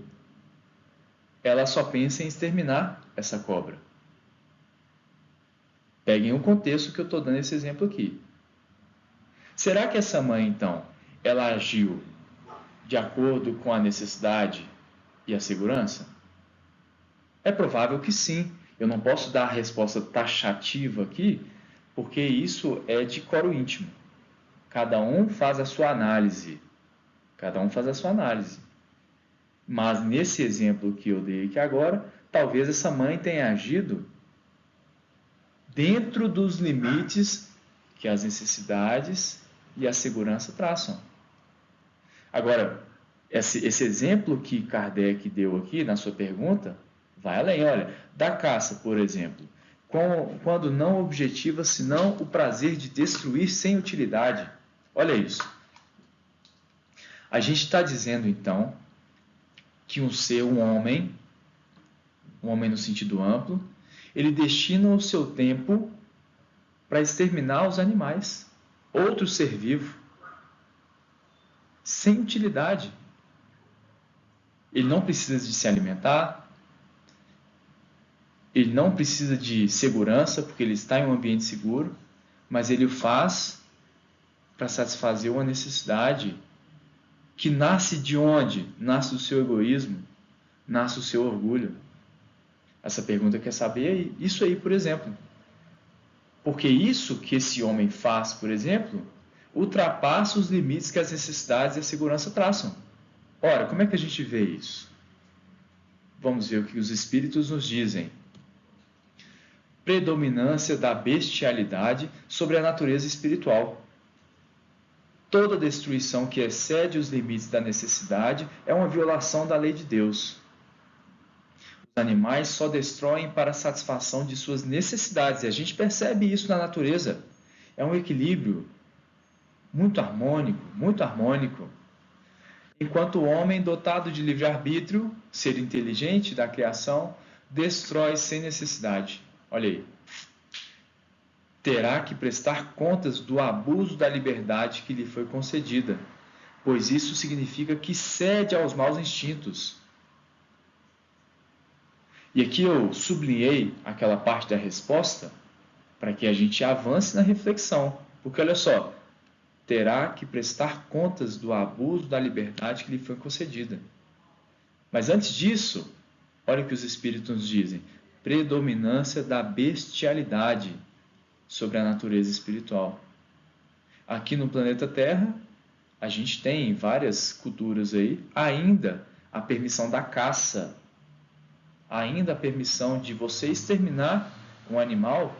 ela só pensa em exterminar essa cobra. Peguem o contexto que eu estou dando esse exemplo aqui. Será que essa mãe, então, ela agiu de acordo com a necessidade e a segurança? É provável que sim. Eu não posso dar a resposta taxativa aqui, porque isso é de coro íntimo. Cada um faz a sua análise. Mas nesse exemplo que eu dei aqui agora, talvez essa mãe tenha agido dentro dos limites que as necessidades e a segurança traçam. Agora, esse exemplo que Kardec deu aqui na sua pergunta, vai além. Olha, da caça, por exemplo, quando não objetiva senão o prazer de destruir sem utilidade. Olha isso. A gente está dizendo, então, que um homem no sentido amplo, ele destina o seu tempo para exterminar os animais, outro ser vivo, sem utilidade. Ele não precisa de se alimentar, ele não precisa de segurança, porque ele está em um ambiente seguro, mas ele o faz para satisfazer uma necessidade que nasce de onde? Nasce do seu egoísmo, nasce do seu orgulho. Essa pergunta quer saber isso aí, por exemplo. Porque isso que esse homem faz, por exemplo, ultrapassa os limites que as necessidades e a segurança traçam. Ora, como é que a gente vê isso? Vamos ver o que os espíritos nos dizem. Predominância da bestialidade sobre a natureza espiritual. Toda destruição que excede os limites da necessidade é uma violação da lei de Deus. Os animais só destroem para a satisfação de suas necessidades, e a gente percebe isso na natureza. É um equilíbrio muito harmônico. Enquanto o homem, dotado de livre-arbítrio, ser inteligente da criação, destrói sem necessidade. Olha aí. Terá que prestar contas do abuso da liberdade que lhe foi concedida, pois isso significa que cede aos maus instintos. E aqui eu sublinhei aquela parte da resposta para que a gente avance na reflexão. Porque olha só, terá que prestar contas do abuso da liberdade que lhe foi concedida. Mas antes disso, olha o que os espíritos nos dizem: predominância da bestialidade sobre a natureza espiritual. Aqui no planeta Terra, a gente tem várias culturas aí, ainda a permissão da caça, ainda a permissão de você exterminar um animal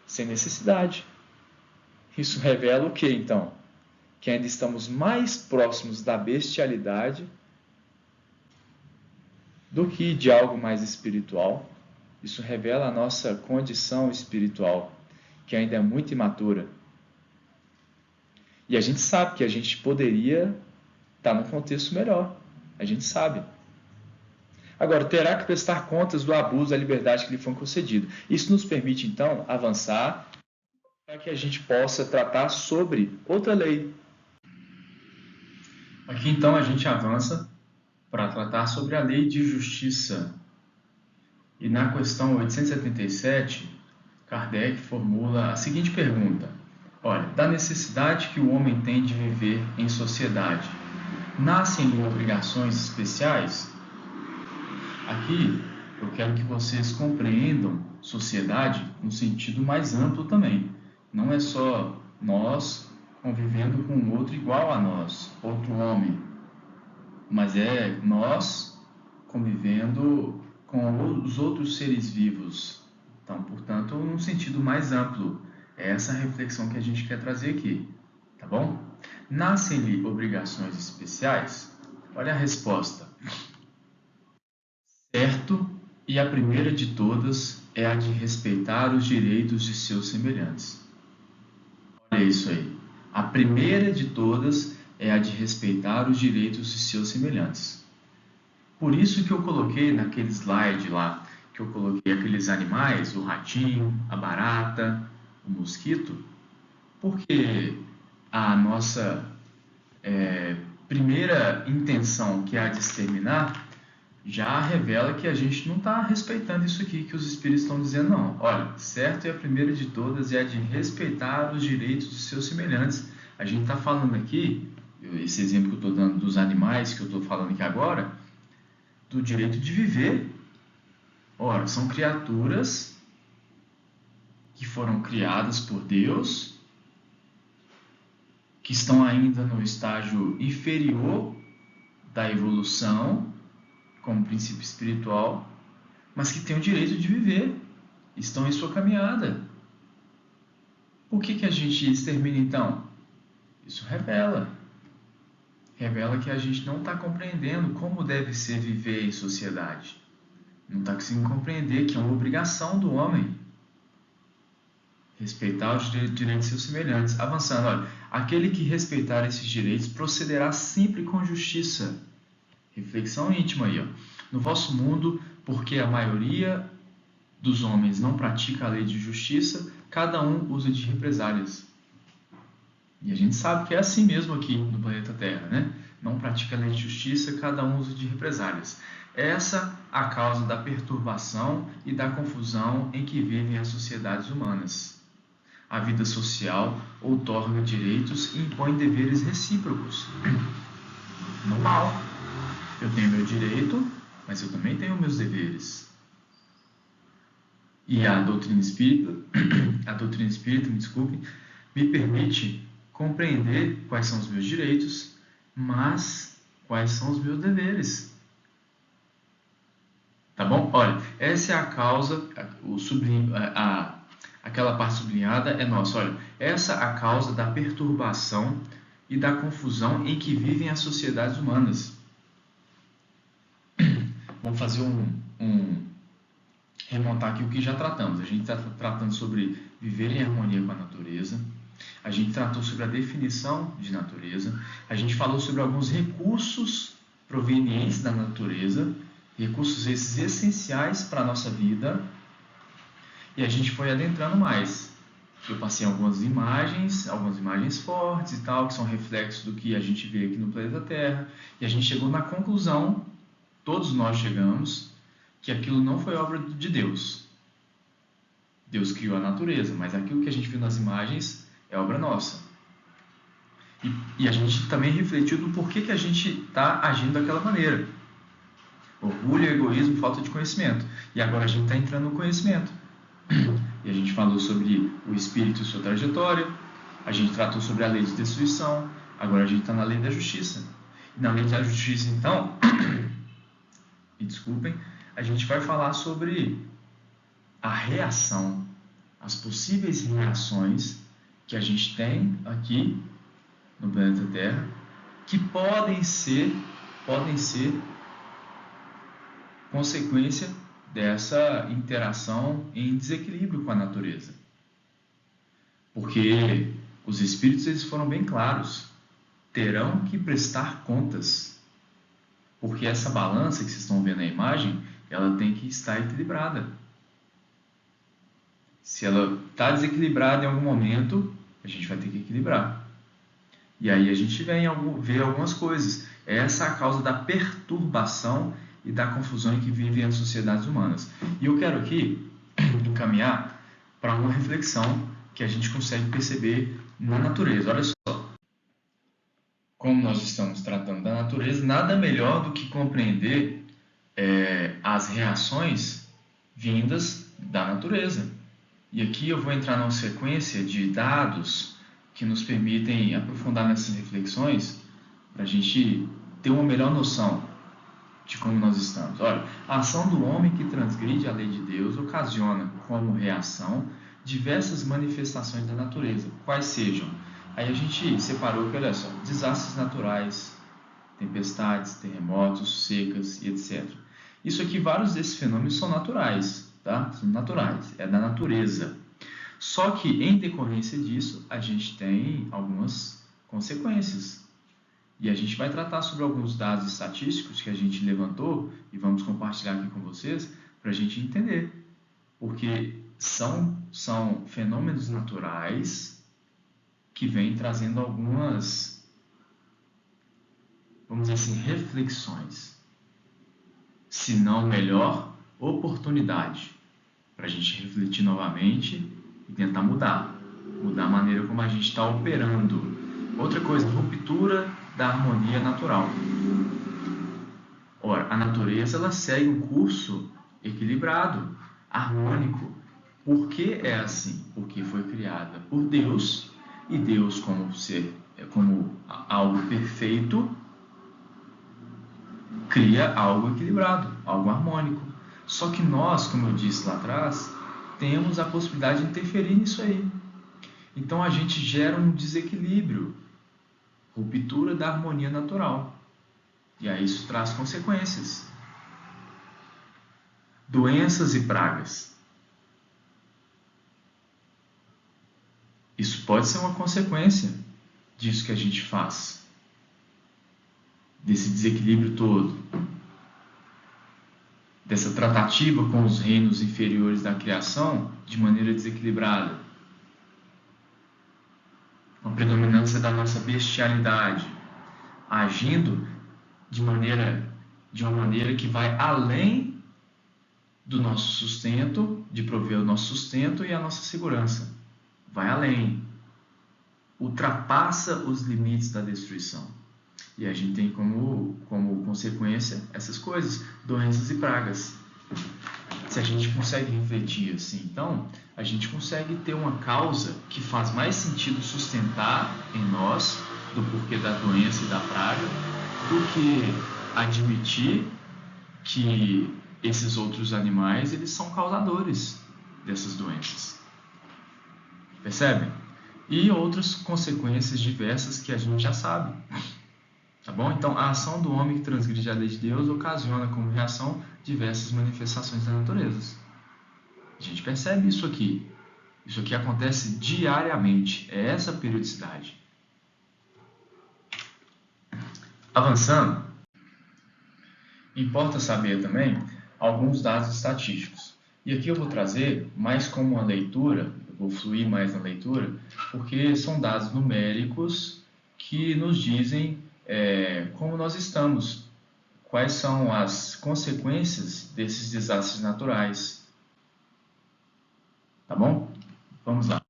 sem necessidade. Isso revela o que, então? Que ainda estamos mais próximos da bestialidade do que de algo mais espiritual. Isso revela a nossa condição espiritual, que ainda é muito imatura. E a gente sabe que a gente poderia estar num contexto melhor. A gente sabe. Agora, terá que prestar contas do abuso da liberdade que lhe foi concedido. Isso nos permite, então, avançar para que a gente possa tratar sobre outra lei. Aqui, então, a gente avança para tratar sobre a lei de justiça. E na questão 877, Kardec formula a seguinte pergunta: olha, da necessidade que o homem tem de viver em sociedade, nascem obrigações especiais? Aqui eu quero que vocês compreendam sociedade no sentido mais amplo também. Não é só nós convivendo com outro igual a nós, outro homem, mas é nós convivendo com os outros seres vivos. Então, portanto, num sentido mais amplo, é essa reflexão que a gente quer trazer aqui, tá bom? Nascem-lhe obrigações especiais? Olha a resposta. Certo, e a primeira de todas é a de respeitar os direitos de seus semelhantes. Olha isso aí. A primeira de todas é a de respeitar os direitos de seus semelhantes. Por isso que eu coloquei naquele slide lá, que eu coloquei aqueles animais, o ratinho, a barata, o mosquito, porque a nossa primeira intenção, que é a de exterminar, já revela que a gente não está respeitando isso aqui que os espíritos estão dizendo, não. Olha, certo, e a primeira de todas é a de respeitar os direitos dos seus semelhantes. A gente está falando aqui, esse exemplo que eu estou dando dos animais, que eu estou falando aqui agora, do direito de viver. Ora, são criaturas que foram criadas por Deus, que estão ainda no estágio inferior da evolução, como princípio espiritual, mas que têm o direito de viver, estão em sua caminhada. Por que a gente extermina então? Isso revela que a gente não está compreendendo como deve ser viver em sociedade. Não está conseguindo compreender que é uma obrigação do homem respeitar os direitos de seus semelhantes. Avançando, olha, aquele que respeitar esses direitos procederá sempre com justiça. Reflexão íntima aí, ó. No vosso mundo, porque a maioria dos homens não pratica a lei de justiça, cada um usa de represálias. E a gente sabe que é assim mesmo aqui no planeta Terra, né? Não pratica a lei de justiça, cada um usa de represálias. Essa a causa da perturbação e da confusão em que vivem as sociedades humanas. A vida social outorga direitos e impõe deveres recíprocos. Normal. Eu tenho meu direito, mas eu também tenho meus deveres. E a doutrina espírita, me desculpe, me permite compreender quais são os meus direitos, mas quais são os meus deveres. Tá bom? Olha, essa é a causa, aquela parte sublinhada é nossa. Olha, essa é a causa da perturbação e da confusão em que vivem as sociedades humanas. Vamos fazer remontar aqui o que já tratamos. A gente está tratando sobre viver em harmonia com a natureza. A gente tratou sobre a definição de natureza. A gente falou sobre alguns recursos provenientes da natureza, recursos esses essenciais para a nossa vida. E a gente foi adentrando mais. Eu passei algumas imagens fortes e tal, que são reflexos do que a gente vê aqui no planeta Terra. E a gente chegou na conclusão, todos nós chegamos, que aquilo não foi obra de Deus. Deus criou a natureza, mas aquilo que a gente viu nas imagens é obra nossa. E a gente também refletiu do porquê que a gente está agindo daquela maneira. Orgulho, egoísmo, falta de conhecimento. E agora a gente está entrando no conhecimento. E a gente falou sobre o espírito e sua trajetória. A gente tratou sobre a lei de destruição. Agora a gente está na lei da justiça. E na lei da justiça, então, me desculpem, a gente vai falar sobre a reação, as possíveis reações que a gente tem aqui no planeta Terra, que podem ser consequência dessa interação em desequilíbrio com a natureza. Porque os espíritos eles foram bem claros, terão que prestar contas, porque essa balança que vocês estão vendo na imagem, ela tem que estar equilibrada. Se ela está desequilibrada em algum momento, a gente vai ter que equilibrar. E aí a gente vê algumas coisas. Essa é a causa da perturbação e da confusão em que vivem as sociedades humanas. E eu quero aqui encaminhar para uma reflexão que a gente consegue perceber na natureza. Olha só. Como nós estamos tratando da natureza, nada melhor do que compreender as reações vindas da natureza. E aqui eu vou entrar numa sequência de dados que nos permitem aprofundar nessas reflexões para a gente ter uma melhor noção. de como nós estamos. Olha, a ação do homem que transgride a lei de Deus ocasiona como reação diversas manifestações da natureza, quais sejam. Aí a gente separou que, olha só, desastres naturais, tempestades, terremotos, secas e etc. Isso aqui, vários desses fenômenos são naturais, tá? São naturais, é da natureza. Só que, em decorrência disso, a gente tem algumas consequências. E a gente vai tratar sobre alguns dados estatísticos que a gente levantou e vamos compartilhar aqui com vocês para a gente entender. Porque são fenômenos naturais que vêm trazendo algumas, vamos dizer assim, reflexões. Se não melhor, oportunidade para a gente refletir novamente e tentar mudar a maneira como a gente está operando. Outra coisa, ruptura da harmonia natural. Ora, a natureza ela segue um curso equilibrado, harmônico. Por que é assim? Porque foi criada por Deus e Deus como algo perfeito, cria algo equilibrado, algo harmônico. Só que nós, como eu disse lá atrás, temos a possibilidade de interferir nisso aí. Então a gente gera um desequilíbrio, ruptura da harmonia natural. E aí isso traz consequências. Doenças e pragas. Isso pode ser uma consequência disso que a gente faz, desse desequilíbrio todo, dessa tratativa com os reinos inferiores da criação de maneira desequilibrada. Uma predominância da nossa bestialidade, agindo de uma maneira que vai além do nosso sustento, de prover o nosso sustento e a nossa segurança. Vai além, ultrapassa os limites da destruição. E a gente tem como consequência essas coisas, doenças e pragas. Se a gente consegue refletir assim, então, a gente consegue ter uma causa que faz mais sentido sustentar em nós do porquê da doença e da praga, do que admitir que esses outros animais, eles são causadores dessas doenças. Percebem? E outras consequências diversas que a gente já sabe. Tá bom? Então, a ação do homem que transgride a lei de Deus ocasiona como reação diversas manifestações da natureza. A gente percebe isso aqui. Isso aqui acontece diariamente. É essa a periodicidade. Avançando, importa saber também alguns dados estatísticos. E aqui eu vou trazer mais como uma leitura, eu vou fluir mais na leitura, porque são dados numéricos que nos dizem como nós estamos, quais são as consequências desses desastres naturais. Tá bom? Vamos lá.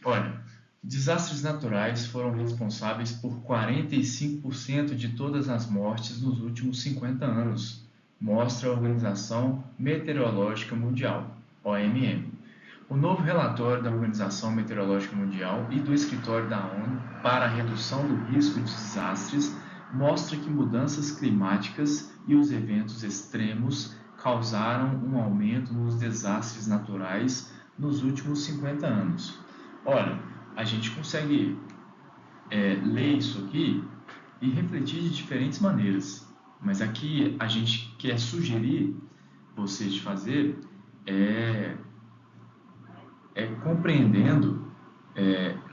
Olha, desastres naturais foram responsáveis por 45% de todas as mortes nos últimos 50 anos, mostra a Organização Meteorológica Mundial, OMM. O novo relatório da Organização Meteorológica Mundial e do Escritório da ONU para a Redução do Risco de Desastres mostra que mudanças climáticas e os eventos extremos causaram um aumento nos desastres naturais nos últimos 50 anos. Olha, a gente consegue ler isso aqui e refletir de diferentes maneiras, mas aqui a gente quer sugerir vocês de fazer compreendendo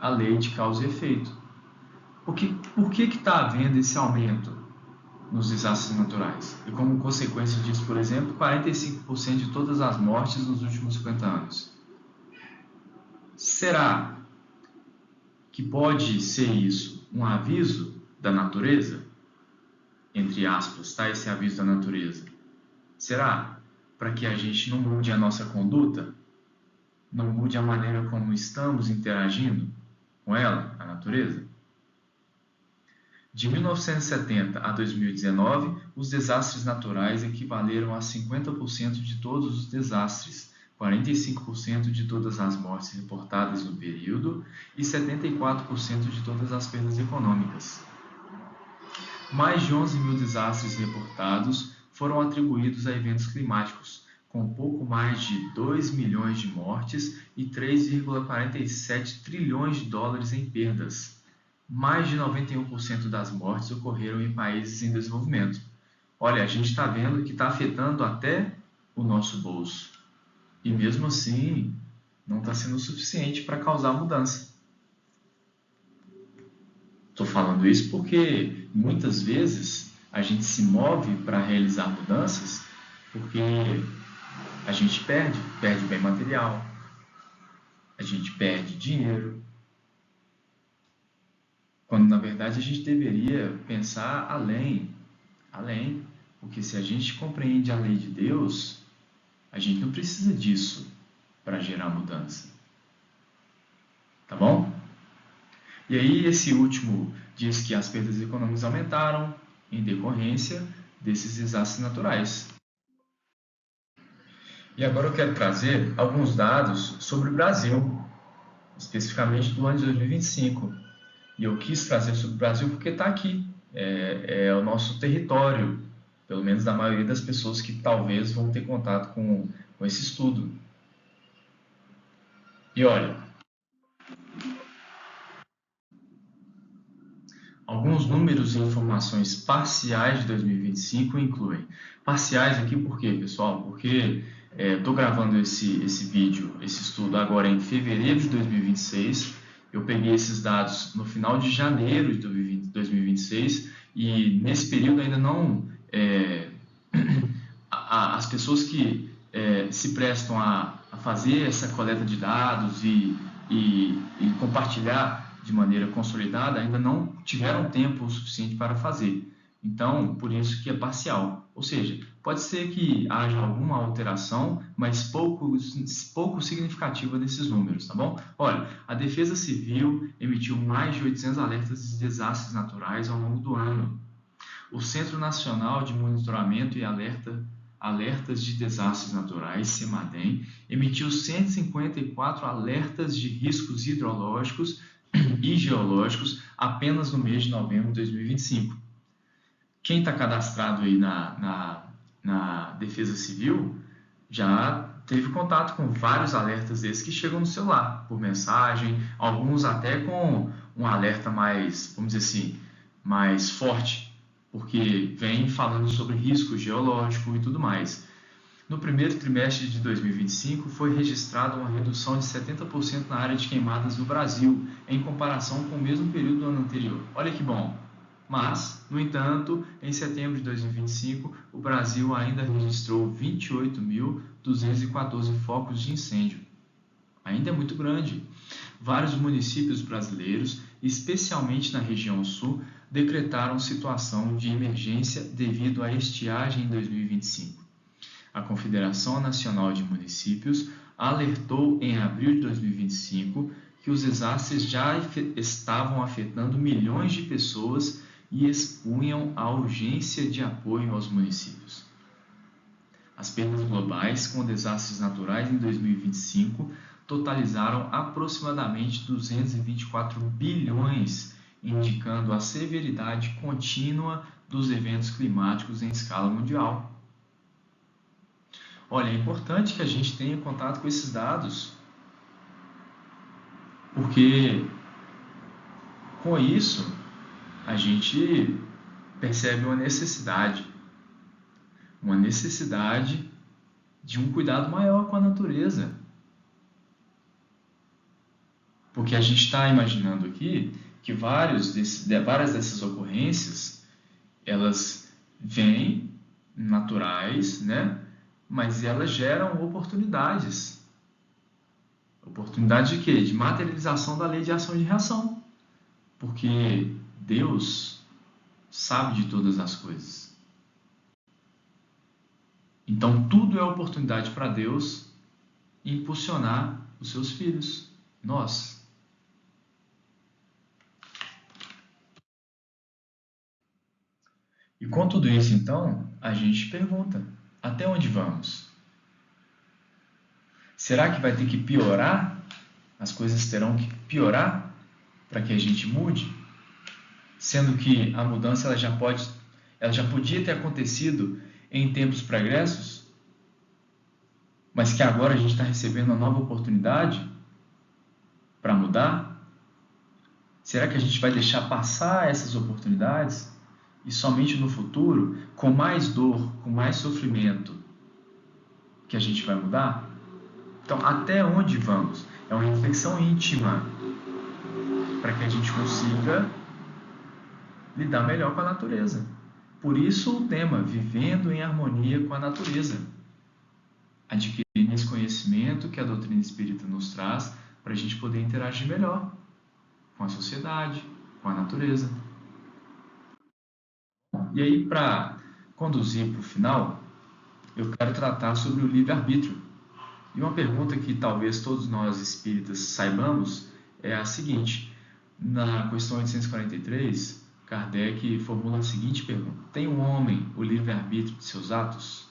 a lei de causa e efeito. Por que está havendo esse aumento nos desastres naturais? E como consequência disso, por exemplo, 45% de todas as mortes nos últimos 50 anos. Será que pode ser isso um aviso da natureza? Entre aspas, tá? Esse aviso da natureza. Será? Para que a gente não mude a nossa conduta? Não mude a maneira como estamos interagindo com ela, a natureza? De 1970 a 2019, os desastres naturais equivaleram a 50% de todos os desastres, 45% de todas as mortes reportadas no período e 74% de todas as perdas econômicas. Mais de 11 mil desastres reportados foram atribuídos a eventos climáticos, com pouco mais de 2 milhões de mortes e 3,47 trilhões de dólares em perdas. Mais de 91% das mortes ocorreram em países em desenvolvimento. Olha, a gente está vendo que está afetando até o nosso bolso. E mesmo assim, não está sendo suficiente para causar mudança. Estou falando isso porque muitas vezes a gente se move para realizar mudanças porque a gente perde bem material, a gente perde dinheiro, quando na verdade a gente deveria pensar além, porque se a gente compreende a lei de Deus, a gente não precisa disso para gerar mudança, tá bom? E aí esse último diz que as perdas econômicas aumentaram em decorrência desses desastres naturais. E agora eu quero trazer alguns dados sobre o Brasil, especificamente do ano de 2025. E eu quis trazer sobre o Brasil porque está aqui, é o nosso território, pelo menos da maioria das pessoas que talvez vão ter contato com esse estudo. E olha, alguns números e informações parciais de 2025 incluem. Parciais aqui por quê, pessoal? Porque estou gravando esse vídeo, esse estudo agora em fevereiro de 2026. Eu peguei esses dados no final de janeiro de 2026 e nesse período ainda não... as pessoas que se prestam a fazer essa coleta de dados e compartilhar de maneira consolidada ainda não tiveram tempo o suficiente para fazer. Então, por isso que é parcial. Ou seja, pode ser que haja alguma alteração, mas pouco significativa nesses números, tá bom? Olha, a Defesa Civil emitiu mais de 800 alertas de desastres naturais ao longo do ano. O Centro Nacional de Monitoramento e Alertas de Desastres Naturais, CEMADEM, emitiu 154 alertas de riscos hidrológicos e geológicos apenas no mês de novembro de 2025. Quem está cadastrado aí na Defesa Civil já teve contato com vários alertas desses que chegam no celular, por mensagem, alguns até com um alerta mais, vamos dizer assim, mais forte, porque vem falando sobre risco geológico e tudo mais. No primeiro trimestre de 2025, foi registrada uma redução de 70% na área de queimadas no Brasil, em comparação com o mesmo período do ano anterior. Olha que bom! Mas, no entanto, em setembro de 2025, o Brasil ainda registrou 28.214 focos de incêndio. Ainda é muito grande. Vários municípios brasileiros, especialmente na região sul, decretaram situação de emergência devido à estiagem em 2025. A Confederação Nacional de Municípios alertou em abril de 2025 que os desastres já estavam afetando milhões de pessoas e expunham a urgência de apoio aos municípios. As perdas globais com desastres naturais em 2025 totalizaram aproximadamente 224 bilhões, indicando a severidade contínua dos eventos climáticos em escala mundial. Olha, é importante que a gente tenha contato com esses dados, porque com isso a gente percebe uma necessidade de um cuidado maior com a natureza. Porque a gente está imaginando aqui que várias dessas ocorrências, elas vêm naturais, né? Mas elas geram oportunidades. Oportunidade de quê? De materialização da lei de ação e de reação. Porque Deus sabe de todas as coisas. Então, tudo é oportunidade para Deus impulsionar os seus filhos, nós. E com tudo isso, então, a gente pergunta, até onde vamos? Será que vai ter que piorar? As coisas terão que piorar para que a gente mude? sendo que a mudança ela já podia ter acontecido em tempos pregressos, mas que agora a gente está recebendo uma nova oportunidade para mudar? Será que a gente vai deixar passar essas oportunidades e somente no futuro, com mais dor, com mais sofrimento, que a gente vai mudar? Então, até onde vamos? É uma reflexão íntima para que a gente consiga lidar melhor com a natureza. Por isso o tema, vivendo em harmonia com a natureza. Adquirindo esse conhecimento que a doutrina espírita nos traz para a gente poder interagir melhor com a sociedade, com a natureza. E aí, para conduzir para o final, eu quero tratar sobre o livre-arbítrio. E uma pergunta que talvez todos nós espíritas saibamos é a seguinte: na questão 843, Kardec formula a seguinte pergunta: tem o homem o livre-arbítrio de seus atos?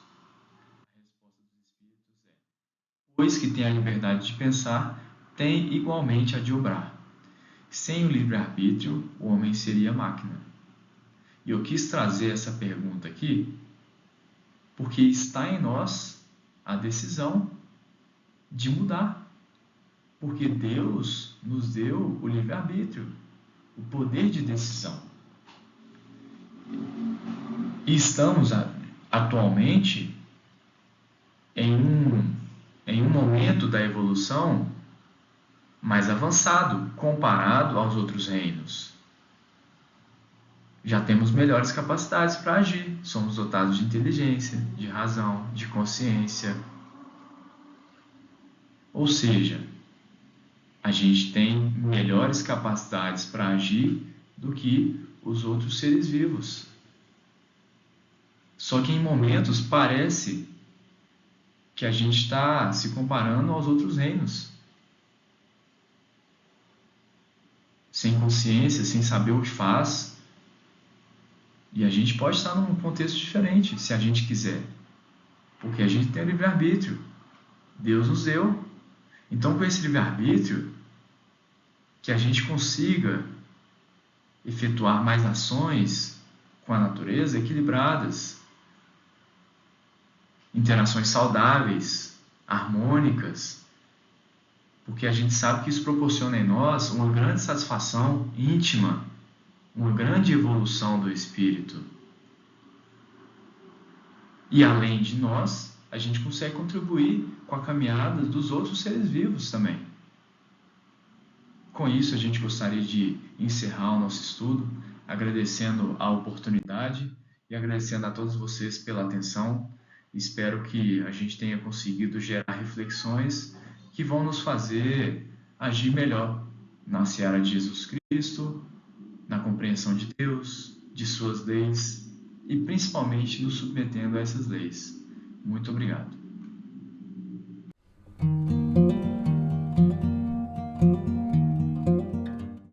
A resposta dos espíritos é: pois que tem a liberdade de pensar, tem igualmente a de obrar. Sem o livre-arbítrio, o homem seria máquina. E eu quis trazer essa pergunta aqui porque está em nós a decisão de mudar. Porque Deus nos deu o livre-arbítrio, o poder de decisão. E estamos atualmente em um momento da evolução mais avançado comparado aos outros reinos. Já temos melhores capacidades para agir, somos dotados de inteligência, de razão, de consciência. Ou seja, a gente tem melhores capacidades para agir do que os outros seres vivos. Só que em momentos parece que a gente está se comparando aos outros reinos. Sem consciência, sem saber o que faz. E a gente pode estar num contexto diferente, se a gente quiser. Porque a gente tem o livre-arbítrio. Deus nos deu. Então, com esse livre-arbítrio, que a gente consiga efetuar mais ações com a natureza equilibradas, interações saudáveis, harmônicas, porque a gente sabe que isso proporciona em nós uma grande satisfação íntima, uma grande evolução do espírito. E além de nós, a gente consegue contribuir com a caminhada dos outros seres vivos também. Com isso, a gente gostaria de encerrar o nosso estudo, agradecendo a oportunidade e agradecendo a todos vocês pela atenção. Espero que a gente tenha conseguido gerar reflexões que vão nos fazer agir melhor na seara de Jesus Cristo, na compreensão de Deus, de suas leis e principalmente nos submetendo a essas leis. Muito obrigado.